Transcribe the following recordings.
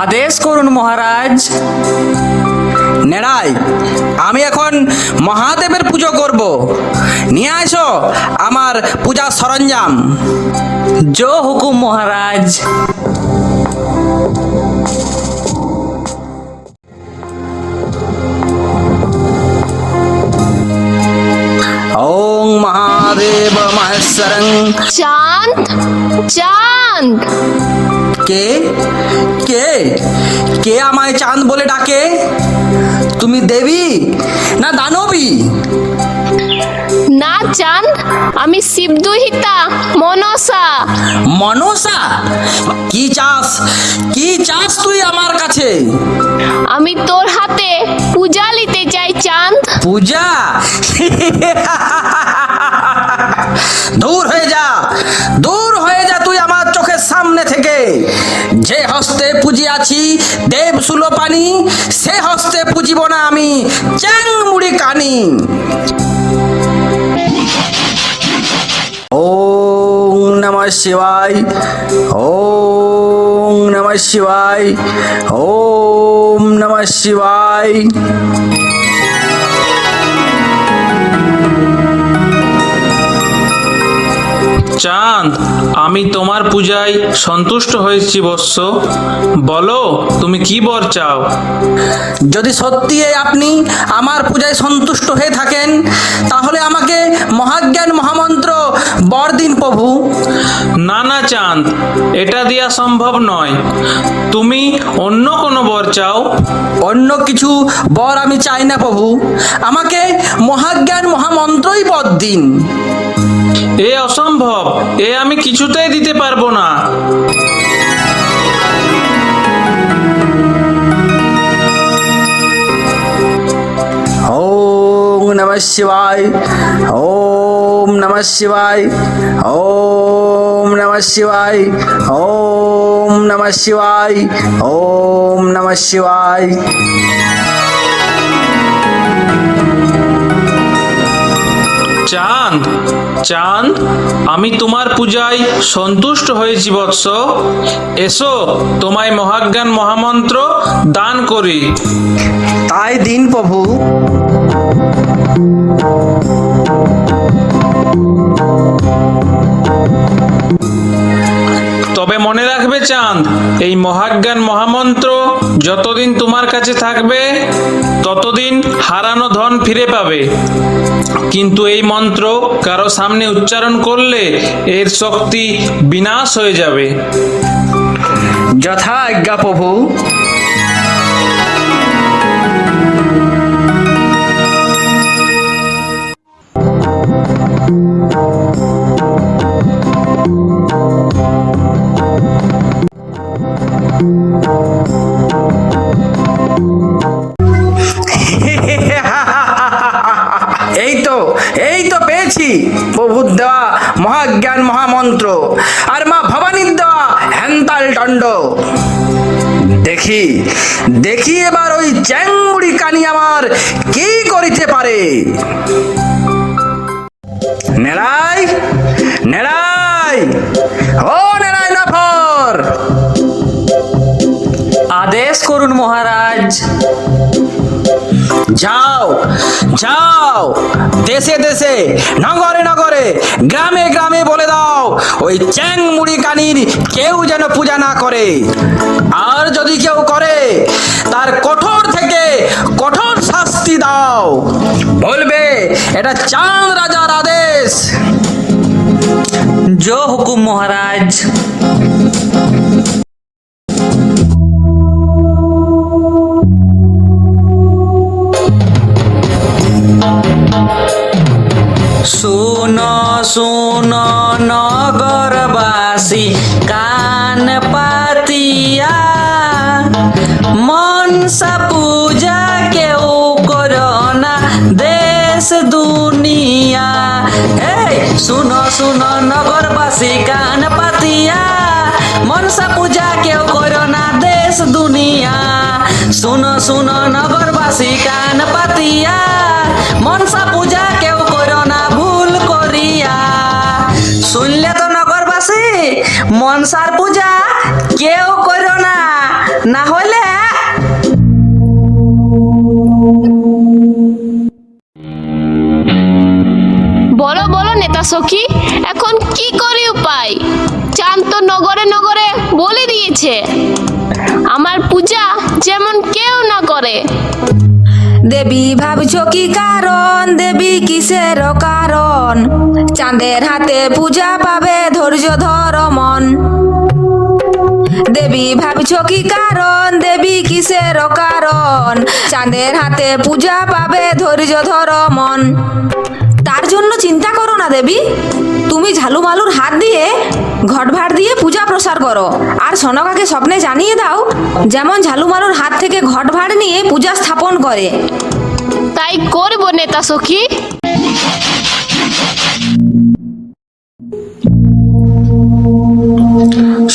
আদেশ করুন মহারাজ। নেড়াই, আমি এখন মহাদেবের পুজো করব। নিয়ে আসো আমার পূজার সরঞ্জাম। জো হুকুম মহারাজ। ওং মহাদেব মহেশ্বরং। চাঁদ, চাঁদ, কে কে কে আমায় চাঁদ বলে ডাকে? তুমি দেবী না দানবী? না চাঁদ, আমি শিবদুহিতা মনসা। মনসা? কি চাস, কি চাস তুই আমার কাছে? আমি তোর হাতে পূজা নিতে চাই চাঁদ। পূজা? দূর হয়ে যা, দূর হয়ে যা তুই আমার চোখের সামনে থেকে। যে হস্তে পুজিয়াছি দেব সুলোপানি, সে হস্তে পুজিব না আমি চ্যাংমুড়ি কানি। ওং নমঃ শিবায়, ওং নমঃ শিবায়, ওম নমঃ শিবায়। চাঁদ, আমি তোমার পূজায় সন্তুষ্ট হয়েছি বৎস। বলো তুমি কি বর চাও? যদি সত্যি আপনি আমার পূজায় সন্তুষ্ট হয়ে থাকেন, তাহলে আমাকে মহাজ্ঞান মহামন্ত্র বর দিন প্রভু। না না চাঁদ, এটা দেয়া সম্ভব নয়। তুমি অন্য কোনো বর চাও। অন্য কিছু বর আমি চাই না প্রভু, আমাকে মহাজ্ঞান মহামন্ত্রই বর দিন। এ অসম্ভব, এ আমি কিছুতেই দিতে পারবো না। ওম নমঃ শিবায়, ওম নমঃ শিবায়, ওম নমঃ শিবায়, ওম নমঃ শিবায়, ওম নমঃ শিবায়। চাঁদ, চাঁদ, আমি তোমার পূজায় সন্তুষ্ট হয়েছি বৎস। এসো তোমায় মহাজ্ঞান মহামন্ত্র দান করি। তাই দিন প্রভু। তবে মনে রাখবে চাঁদ, এই মহাজ্ঞান মহামন্ত্র যতদিন তোমার কাছে থাকবে ততদিন হারানো ধন ফিরে পাবে। কিন্তু এই মন্ত্র কারো সামনে উচ্চারণ করলে এর শক্তি বিনাশ হয়ে যাবে। যথা আজ্ঞা প্রভু। এই তো পেয়েছি প্রভুর দেওয়া মহাজ্ঞান মহামন্ত্র আর মা ভবানীর দেওয়া হ্যান্তাল দণ্ড। দেখি দেখি এবার ওই চ্যাংমুড়ি কানি আমার কি করিতে পারে। নেড়াই, নেড়াই, ও নেড়াই নফর। আদেশ করুন মহারাজ। যাও যাও, দেশে দেশে নগরে নগরে গ্রামে গ্রামে বলে দাও ওই চ্যাংমুড়ি কানির কেউ যেন পূজা না করে। আর যদি কেউ করে তার কঠোর থেকে কঠোর শাস্তি দাও। বলবে এটা চাঁদ রাজার আদেশ। জো হুকুম মহারাজ। শুনো শুনো নগরবাসী কান পাতিয়া, মনসা পূজা কেউ করো না দেশ দুনিয়া। এই শুনো শুনো নগরবাসী কান পাতিয়া, মনসা পূজা কেউ করো না দেশ দুনিয়া। শুনো শুনো নগরবাসী কান পাতিয়া, মনসা পূজা কেউ করো না ভুল করিয়া। শুনলে তো নগরবাসী, মনসার পূজা কেউ করো না, না হয় এখন কি করি উপায়? চাঁদ তো নগরে নগরে বলে দিয়েছে আমার পূজা যেমন কেউ না করে। দেবী ভাবছো কি কারণ, দেবী কিসের কারণ? চাঁদের হাতে পূজা পাবে, ধৈর্য ধর মন। দেবী ভাবছো কি কারণ, দেবী কিসের কারণ? চাঁদের হাতে পূজা পাবে, ধৈর্য ধর মন। তার জন্য চিন্তা করো না দেবী, তুমি ঝালুমালুর হাত দিয়ে ঘট ভাট দিয়ে পূজা প্রসার করো। আর সনকাকে স্বপ্নে জানিয়ে দাও যেমন ঝালুমালুর হাত থেকে ঘট ভাট নিয়ে পূজা স্থাপন করে। তাই করব নেতা সখী।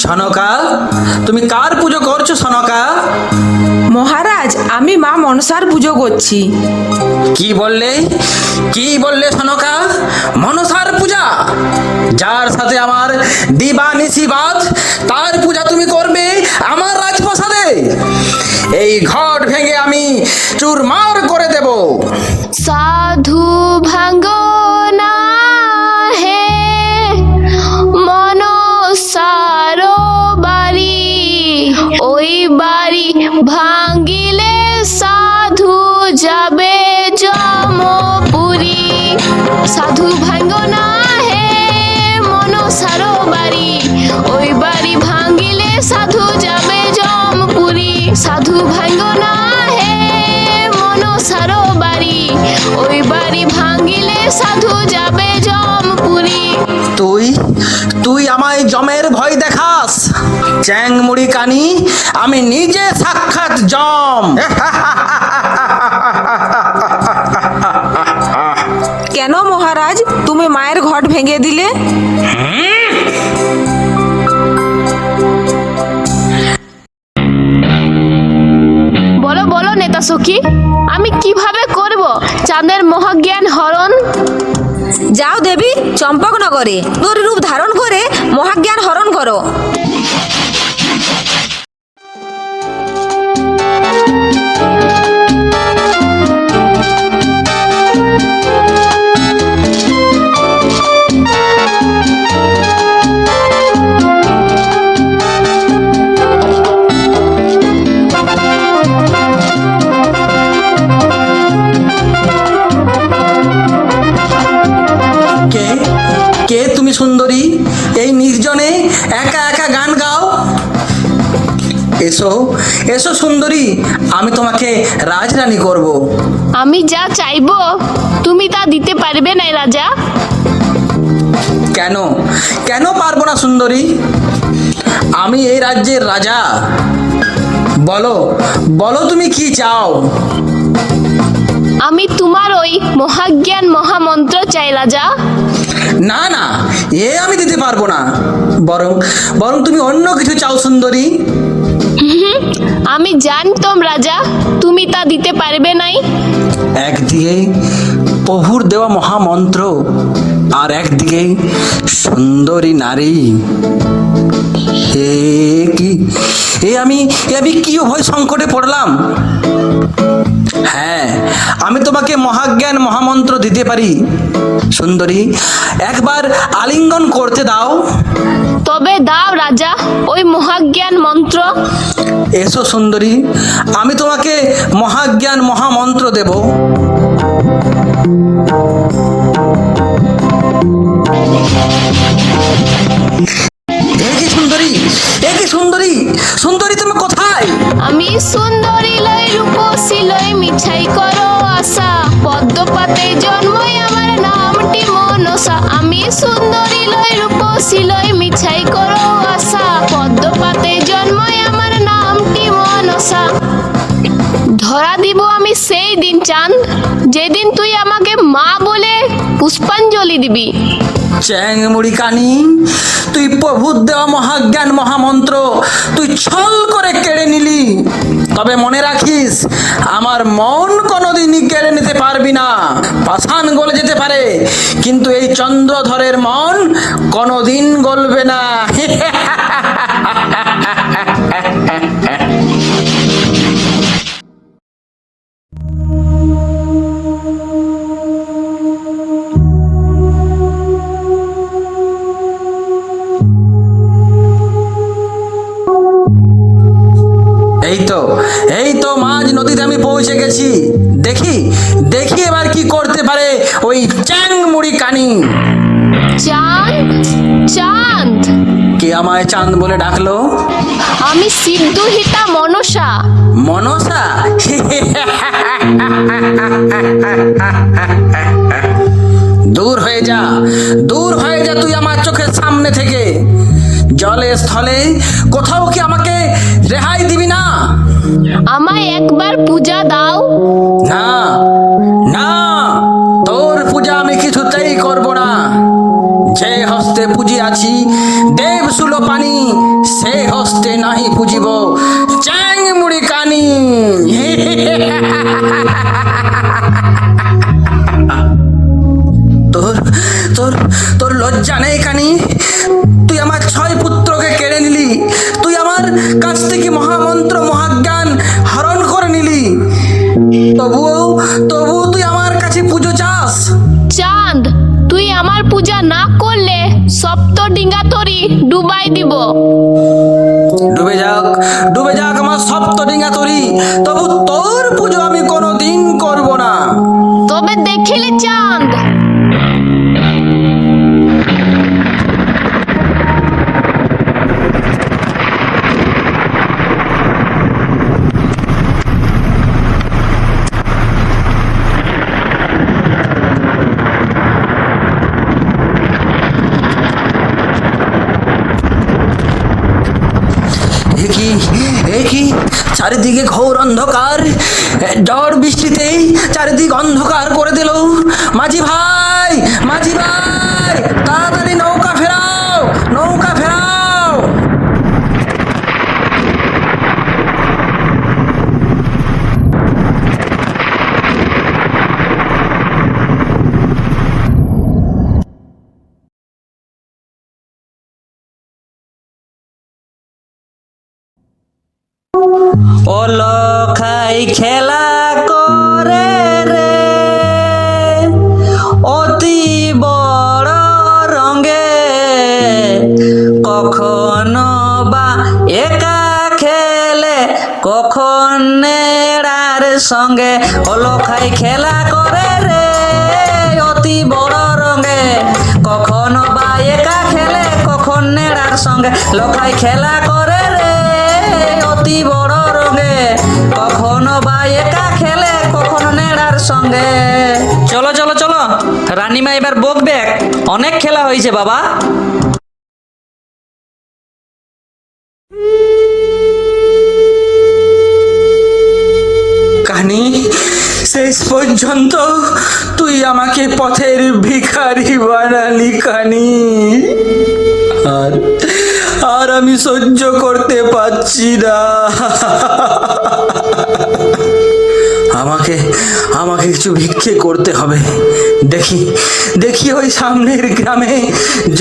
সনকা, তুমি কার পুজো করছো সনকা? মহারাজ, আমি মা মনসার পুজো করছি। কি বললে, কি বললে সনকা? মনসার পূজা? যার সাথে আমার দিবানিশি বাদ, তার পূজা তুমি করবে আমার রাজপ্রাসাদে? এই ঘট ভেঙে আমি চুরমার করে দেব। সাধু ভাঙ্গো না হে মনসার বাড়ি, ওই বাড়ি ভাঙ্গিলে সাধু যাবে যমপুরী। সাধু ভাঙ্গো না হে মনসার বাড়ি, ওই বাড়ি ভাঙ্গিলে সাধু যাবে যমপুরী। সাধু ভাঙ্গো না হে মনসার বাড়ি, ওই বাড়ি ভাঙ্গিলে সাধু যাবে যমপুরী। তুই তুই আমায় জমের ভয় দেখাস? চ্যাংমুড়ি কানি, আমি নিজে সাক্ষাৎ জম। কেন মহারাজ, তুমি মায়ের ঘট ভেঙে দিলে? বলো বলো নেতা সখী, আমি কিভাবে করব চাঁদের মহাজ্ঞান হরণ? যাও দেবী, চম্পকনগরে তোর রূপ ধারণ করে মহাজ্ঞান হরণ করো। কে কে তুমি সুন্দরী? এই নির্জনে একা একা গান গাও? এসো এসো সুন্দরী, আমি তোমাকে রাজরানী করব। আমি যা চাইবো তুমি তা দিতে পারবে না রাজা? কেন কেন পারবো না সুন্দরী? আমি এই রাজ্যের রাজা। বলো বলো তুমি কি চাও? আমি তোমার ওই মহাজ্ঞান মহামন্ত্র চাই রাজা। না না, এ আমি দিতে পারবো না। বরং বরং তুমি অন্য কিছু চাও সুন্দরী। আমি জানতাম রাজা তুমি তা দিতে পারবে নাই। একদিকে প্রভুর দেওয়া মহামন্ত্র, আর একদিকে সুন্দরী নারী। হে কি আমি কি ভয় সংকটে পড়লাম? হ্যাঁ, আমি তোমাকে মহাজ্ঞান মহামন্ত্র দিতে পারি সুন্দরী। একবার আলিঙ্গন করতে দাও। তবে দাও রাজা ওই মহাজ্ঞান মন্ত্র। এসো সুন্দরী, আমি তোমাকে মহাজ্ঞান মহামন্ত্র দেব। সুন্দরী, সুন্দরী, সুন্দরী তুমি কোথায়? আমি সুন্দরী লই রূপসী লই মিছাই করো আশা, পদ্মপাতে জন্মই আমার নামটি মনসা। আমি সুন্দরী লই রূপসী লই মিছাই করো আশা, পদ্মপাতে জন্মই আমার নামটি মনসা। ধরা দিব আমি সেই দিন চাঁদ, যেদিন তুই আমাকে মা বলে পুষ্পাঞ্জলি দিবি। চ্যাংমুড়ি কানি, তুই প্রভুর দেওয়া মহাজ্ঞান মহামন্ত্র তুই ছল করে কেড়ে নিলি। তবে মনে রাখিস, আমার মন কোনোদিনই কেড়ে নিতে পারবি না। পাষাণ গলে যেতে পারে, কিন্তু এই চন্দ্রধরের মন কোনোদিন গলবে না। এই তো মাঝ নদীতে আমি পৌঁছে গেছি। দেখি দেখি এবার কি করতে পারে ওই চ্যাং মুড়ি কানি। চাঁদ, চাঁদ, কে আমায় চাঁদ বলে ডাকলো? আমি সিদ্ধহিতা মনসা। মনসা? দূর হয়ে যা, দূর হয়ে যা তুই আমার চোখের সামনে থেকে। জলে স্থলে কোথাও কি আমাকে রেহাই দিবি না? আমায় একবার পূজা দাও। না না, তোর পূজা আমি কিছুতেই করব না। যে হস্তে পুজিয়াছি দেব সুলো পানি, সে হস্তে নাহি পুজিব চ্যাং মুড়ি কানি। তোর তোর তোর লজ্জা নেই কানি? তুই আমার 6 পুত্রকে কেড়ে নিলি, তুই আমার কাছ থেকে মহামন্ত্র মহাজ্ঞান হরণ করে নিলি, তবুও তুই আমার কাছে পুজো চাস? চাঁদ, তুই আমার পূজা না করলে সপ্ত ডিঙ্গা তরি ডুবাই দিব। ডুবে যাক আমার সপ্ত ডিঙ্গা তরি, তবু তোর পুজো আমি কোনোদিন করব না। তবে দেখিলে চাঁদ। একই চারিদিকে ঘোর অন্ধকার, ঝড় বৃষ্টিতেই চারিদিক অন্ধকার করে দিল। মাঝি ভাই, মাঝি ভাই, তাড়াতাড়ি নৌকা ফেরাও, নৌকা ফেরাও। অলখাই খেলা করে রে অতি বড় রঙে, কখনো বা একা খেলে কখন নেড়ার সঙ্গে। অলখাই খেলা করে রে অতি বড় রঙে, কখনো বা একা খেলে কখন নেড়ার সঙ্গে। লখাই খেলা করে রে অতি বড় রঙে, কখনো বা একা খেলে কখনো নেড়ার সঙ্গে। চলো চলো চলো, রানীমা এবার বকবে, অনেক খেলা হয়েছে বাবা। কানি, শেষ পর্যন্ত তুই আমাকে পথের ভিখারি বানালি কানি। আর আমি সহ্য করতে পারছি না। আমাকে কিছু ভিক্ষে করতে হবে। দেখি ওই সামনের গ্রামে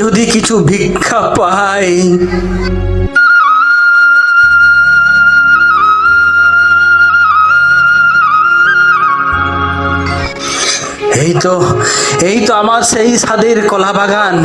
যদি কিছু ভিক্ষা পাই। এই তো আমার সেই স্বাদের কলা বাগান।